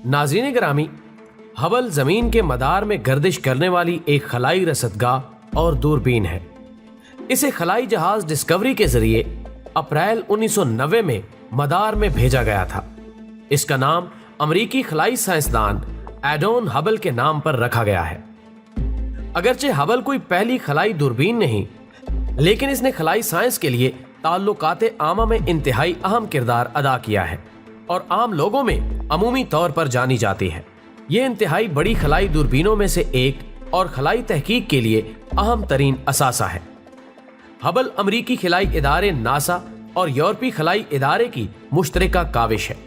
नाज़रीन ग्रामी, हबल जमीन के मदार में गर्दिश करने वाली एक खलाई रसदगाह और दूरबीन है। इसे खलाई जहाज डिस्कवरी के जरिए अप्रैल 1990 में मदार में भेजा गया था। इसका नाम अमेरिकी खलाई साइंसदान एडोन हबल के नाम पर रखा गया है। अगरचे हबल कोई पहली खलाई दूरबीन नहीं, लेकिन इसने खलाई साइंस के लिए ताल्लुकाते आमा में इंतहाई अहम किरदार अदा किया है और आम लोगों में अमूमी तौर पर जानी जाती है। ये इंतहाई बड़ी खलाई दूरबीनों में से एक और खलाई तहकीक के लिए अहम तरीन असासा है। हबल अमरीकी खलाई इदारे नासा और यूरोपीय खलाई इदारे की मुश्तरका काविश है।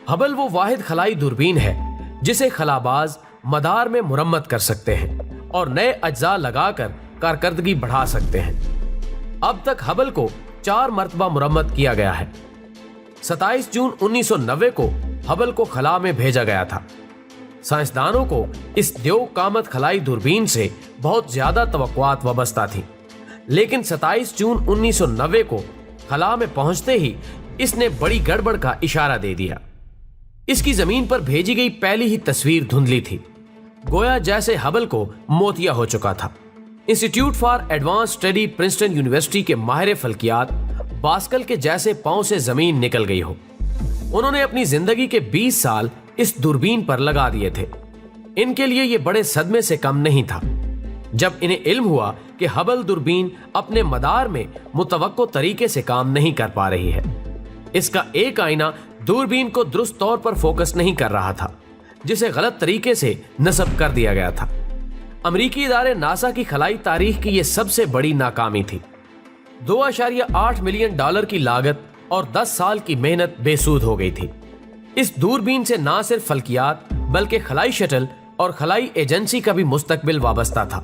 हबल वो वाहिद खलाई दूरबीन है जिसे खलाबाज मदार में मुरम्मत कर सकते हैं और नए अज्जा लगाकर कारकर्दगी बढ़ा सकते हैं। अब तक हबल को 4 मरतबा मुरम्मत किया गया है। 27 जून 1990 को हबल को खला में भेजा गया था। साइंसदानों को इस देव कामत खलाई दूरबीन से बहुत ज्यादा तवक्कुआत वाबस्ता थी, लेकिन 27 जून 1990 को खला में पहुंचते ही इसने बड़ी गड़बड़ का इशारा दे दिया। इसकी जमीन पर भेजी गई पहली ही तस्वीर धुंधली थी, गोया जैसे हबल को मोतिया हो चुका था। Institute for advance study Princeton university के माहिर फल्कियात बास्कल के जैसे पांव से जमीन निकल गई हो। उन्होंने अपनी जिंदगी के 20 साल इस दूरबीन पर लगा दिए थे। इनके लिए यह बड़े सदमे से कम नहीं था जब इन्हें इल्म हुआ कि हबल दूरबीन अपने मदार में मुतवक्को तरीके से काम नहीं कर पा रही है। इसका एक आईना दूरबीन को दुरुस्त तौर पर फोकस नहीं कर रहा था, जिसे गलत तरीके से नस्ब कर दिया गया था। अमेरिकी इदारे नासा की खलाई तारीख की यह सबसे बड़ी नाकामी थी। $2.8 मिलियन की लागत और 10 साल की मेहनत बेसूद हो गई थी। इस दूरबीन से ना सिर्फ फल्कियात बल्कि खलाई शटल और खलाई एजेंसी का भी मुस्तकबिल वाबस्ता था।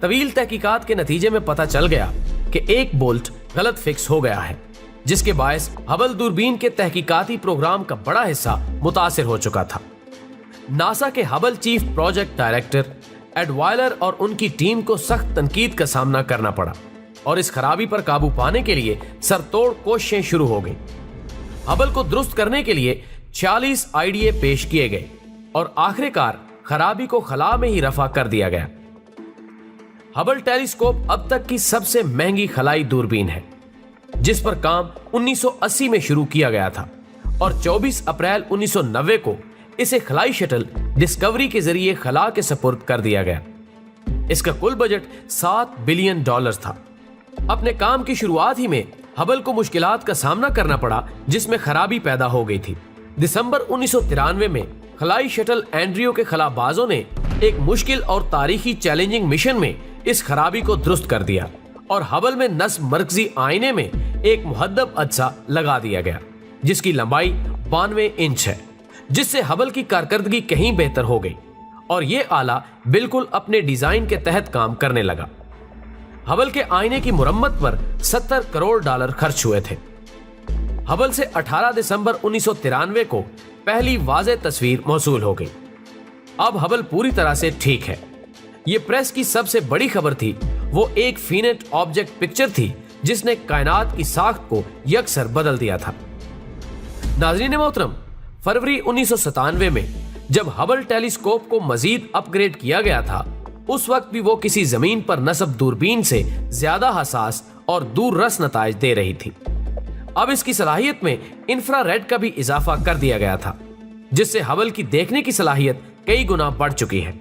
तवील तहकीकात के नतीजे में पता चल गया कि एक बोल्ट गलत फिक्स हो गया है, जिसके बायस हबल दूरबीन के तहकीकाती प्रोग्राम का बड़ा हिस्सा मुतासिर हो चुका था। नासा के Hubble chief project director Ed Weiler और उनकी टीम को सख्त तनकीद का सामना करना पड़ा और इस खराबी पर काबू पाने के लिए सरतोड़ कोशिशें शुरू हो गई। हबल को दुरुस्त करने के लिए 46 आइडिये पेश किए गए और आखिरकार खराबी को खला में ही रफा कर दिया गया। हबल टेलीस्कोप अब तक की सबसे महंगी खलाई दूरबीन है, जिस पर काम 1980 में शुरू किया गया था और 24 अप्रैल 1990 को इसे खलाई शटल डिस्कवरी के जरिए खला के सपुर्द कर दिया गया। इसका कुल बजट $7 बिलियन था। अपने काम की शुरुआत ही में हबल को मुश्किलात का सामना करना पड़ा, जिसमें खराबी पैदा हो गई थी। दिसंबर 1993 में खलाई शटल एंड्रियो के खलाबाजों ने एक मुश्किल और तारीखी चैलेंजिंग मिशन में इस खराबी को दुरुस्त कर दिया और हबल में नस्ब मरकजी आईने में एक मुहद्दब अज्जा लगा दिया गया, जिसकी लंबाई 92 इंच है, जिससे हबल की कारकर्दगी कहीं बेहतर हो गई और ये आला बिल्कुल अपने डिजाइन के तहत काम करने लगा। हबल के आईने की मुरम्मत पर $70 करोड़ खर्च हुए थे। हबल से 18 दिसंबर 1993 को पहली वाज़े तस्वीर मौसूल हो गई। अब हबल पूरी तरह से ठीक है। ये प्रेस की सबसे बड़ी खबर थी। वो एक फीनेट ऑब्जेक्ट पिक्चर थी जिसने कायनात की साख्त को यकसर बदल दिया था। नाज़रीन मोहतरम, फरवरी 1997 में जब हबल टेलीस्कोप को मजीद अपग्रेड किया गया था, उस वक्त भी वो किसी जमीन पर नस्ब दूरबीन से ज्यादा हसास और दूर रस नताइज दे रही थी। अब इसकी सलाहियत में इंफ्रारेड का भी इजाफा कर दिया गया था, जिससे हबल की देखने की सलाहियत कई गुना बढ़ चुकी है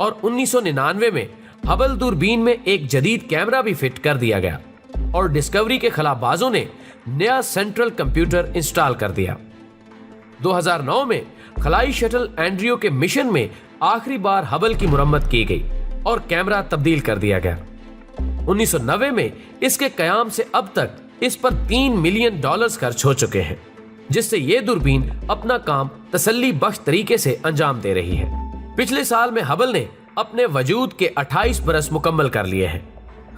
और 1999 में हबल दूरबीन में एक जदीद कैमरा भी फिट कर दिया गया और डिस्कवरी के खलाबाजों ने नया सेंट्रल कंप्यूटर इंस्टॉल कर दिया। 2009 में खलाई शटल एंड्रियो के मिशन में आखिरी बार हबल की मुरम्मत की गई और कैमरा तब्दील कर दिया गया। 1990 में इसके कयाम से अब तक इस पर $3 मिलियन खर्च हो चुके हैं, जिससे ये दूरबीन अपना काम तसल्ली बख्श तरीके से अंजाम दे रही है। पिछले साल में हबल ने अपने वजूद के 28 बरस मुकम्मल कर लिए हैं।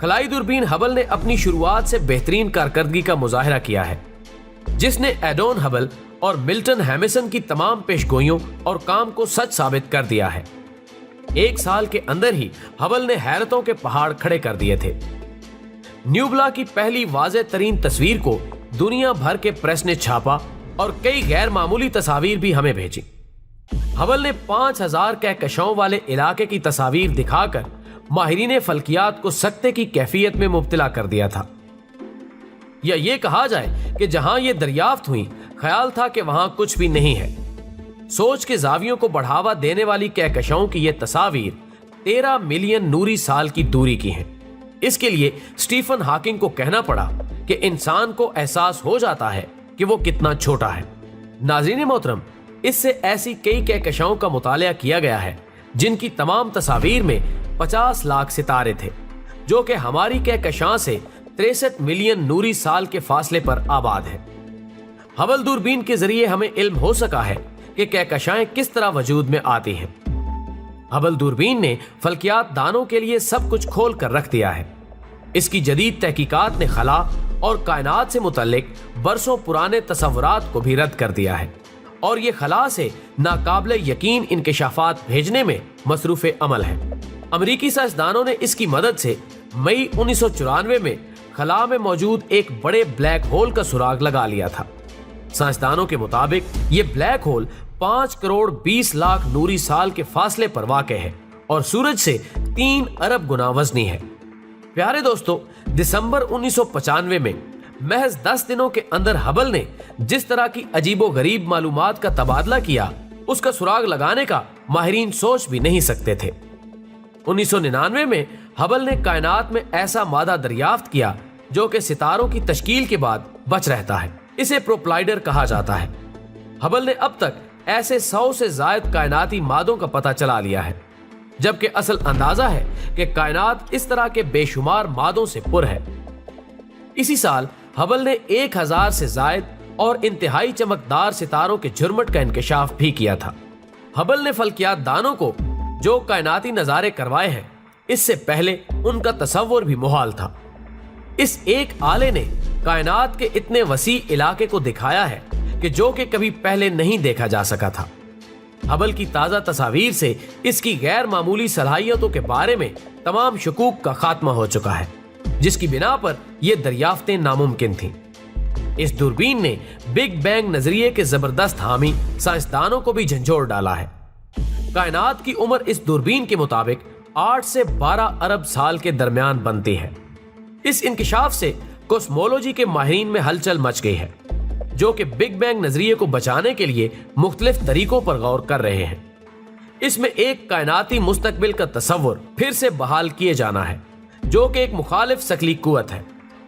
खलाई दूरबीन हबल ने अपनी शुरुआत से बेहतरीन कारकर्दगी का मुजाहरा किया है, जिसने एडोन हबल और मिल्टन हैमिसन की तमाम पेशगोइयों और काम को सच साबित कर दिया है। एक साल के अंदर ही हबल ने हैरतों के पहाड़ खड़े कर दिए थे। न्यूबला की पहली वाज़े तरीन तस्वीर को दुनिया भर के प्रेस ने छापा और कई गैर मामूली तस्वीर भी हमें भेजी। ہبل نے 5000 کہکشاؤں والے علاقے کی تصاویر دکھا کر ماہرین فلکیات کو سکتے کی کیفیت میں مبتلا کر دیا تھا، یا یہ کہا جائے کہ جہاں یہ دریافت ہوئی خیال تھا کہ وہاں کچھ بھی نہیں ہے۔ سوچ کے زاویوں کو بڑھاوا دینے والی کہکشاؤں کی یہ تصاویر 13 ملین نوری سال کی دوری کی ہیں۔ اس کے لیے اسٹیفن ہاکنگ کو کہنا پڑا کہ انسان کو احساس ہو جاتا ہے کہ وہ کتنا چھوٹا ہے۔ ناظرین محترم، اس سے ایسی کئی کہکشاؤں کا مطالعہ کیا گیا ہے جن کی تمام تصاویر میں 50 لاکھ ستارے تھے، جو کہ ہماری کہکشاں سے 63 ملین نوری سال کے فاصلے پر آباد ہے۔ ہبل دوربین کے ذریعے ہمیں علم ہو سکا ہے کہ کہکشائیں کس طرح وجود میں آتی ہیں۔ ہبل دوربین نے فلکیات دانوں کے لیے سب کچھ کھول کر رکھ دیا ہے۔ اس کی جدید تحقیقات نے خلا اور کائنات سے متعلق برسوں پرانے تصورات کو بھی رد کر دیا ہے، اور یہ خلا سے ناقابل یقین انکشافات بھیجنے میں مصروف عمل ہے۔ امریکی سائنسدانوں نے اس کی مدد سے مئی 1994 میں خلا میں موجود ایک بڑے بلیک ہول کا سراغ لگا لیا تھا۔ سائنسدانوں کے مطابق یہ بلیک ہول 5 کروڑ 20 لاکھ نوری سال کے فاصلے پر واقع ہے اور سورج سے 3 ارب گنا وزنی ہے۔ پیارے دوستو، دسمبر 1995 میں محض 10 دنوں کے اندر ہبل نے جس طرح کی عجیب و غریب معلومات کا تبادلہ کیا، اس کا سراغ لگانے کا ماہرین سوچ بھی نہیں سکتے تھے۔ 1999 میں ہبل نے کائنات میں ایسا مادہ دریافت کیا جو کہ ستاروں کی تشکیل کے بعد بچ رہتا ہے۔ اسے پروپلائڈر کہا جاتا ہے۔ ہبل نے اب تک ایسے 100 سے زائد کائناتی مادوں کا پتہ چلا لیا ہے، جبکہ اصل اندازہ ہے کہ کائنات اس طرح کے بے شمار مادوں سے پر ہے۔ اسی سال ہبل نے 1000 سے زائد اور انتہائی چمکدار ستاروں کے جھرمٹ کا انکشاف بھی کیا تھا۔ ہبل نے فلکیات دانوں کو جو کائناتی نظارے کروائے ہیں، اس سے پہلے ان کا تصور بھی محال تھا۔ اس ایک آلے نے کائنات کے اتنے وسیع علاقے کو دکھایا ہے کہ جو کہ کبھی پہلے نہیں دیکھا جا سکا تھا۔ ہبل کی تازہ تصاویر سے اس کی غیر معمولی صلاحیتوں کے بارے میں تمام شکوک کا خاتمہ ہو چکا ہے، جس کی بنا پر یہ دریافتیں ناممکن تھیں۔ اس دوربین نے بگ بینگ نظریے کے زبردست حامی سائنسدانوں کو بھی جھنجھوڑ ڈالا ہے۔ کائنات کی عمر اس دوربین کے مطابق 8 سے 12 ارب سال کے درمیان بنتی ہے۔ اس انکشاف سے کوسمولوجی کے ماہرین میں ہلچل مچ گئی ہے، جو کہ بگ بینگ نظریے کو بچانے کے لیے مختلف طریقوں پر غور کر رہے ہیں۔ اس میں ایک کائناتی مستقبل کا تصور پھر سے بحال کیے جانا ہے، جو کہ ایک مخالف ثقلی قوت ہے۔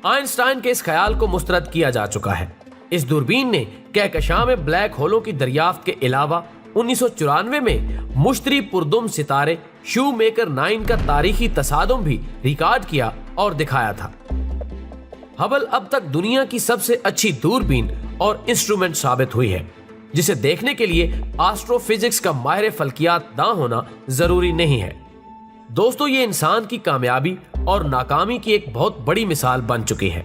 آئنسٹائن کے اس خیال کو مسترد کیا جا چکا ہے۔ اس دوربین نے کہکشاں میں بلیک ہولوں کی دریافت کے علاوہ 1994 میں مشتری پردم ستارے شو میکر 9 کا تاریخی تصادم بھی ریکارڈ کیا اور دکھایا تھا۔ ہبل اب تک دنیا کی سب سے اچھی دوربین اور انسٹرومنٹ ثابت ہوئی ہے، جسے دیکھنے کے لیے آسٹرو فزکس کا ماہر فلکیات داں ہونا ضروری نہیں ہے۔ دوستو، یہ انسان کی کامیابی اور ناکامی کی ایک بہت بڑی مثال بن چکی ہے،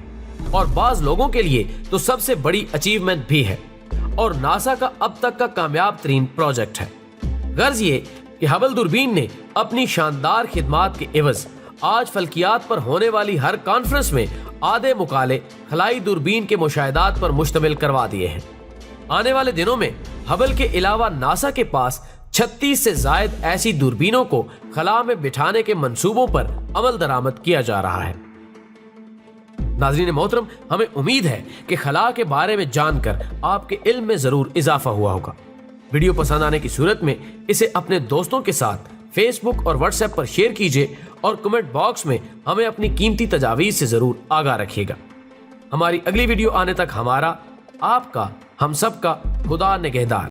اور بعض لوگوں کے لیے تو سب سے بڑی اچیومنٹ بھی ہے، اور ناسا کا اب تک کا کامیاب ترین پروجیکٹ ہے۔ غرض یہ کہ ہبل دوربین نے اپنی شاندار خدمات کے عوض آج فلکیات پر ہونے والی ہر کانفرنس میں آدھے مقالے خلائی دوربین کے مشاہدات پر مشتمل کروا دیے ہیں۔ آنے والے دنوں میں ہبل کے علاوہ ناسا کے پاس 36 سے زائد ایسی دوربینوں کو خلا میں بٹھانے کے منصوبوں پر عمل درآمد کیا جا رہا ہے۔ ناظرین محترم، ہمیں امید ہے کہ خلا کے بارے میں جان کر آپ کے علم میں ضرور اضافہ ہوا ہوگا۔ ویڈیو پسند آنے کی صورت میں اسے اپنے دوستوں کے ساتھ فیس بک اور واٹس ایپ پر شیئر کیجیے، اور کمنٹ باکس میں ہمیں اپنی قیمتی تجاویز سے ضرور آگاہ رکھیے گا۔ ہماری اگلی ویڈیو آنے تک ہمارا، آپ کا، ہم سب کا خدا نگہدار۔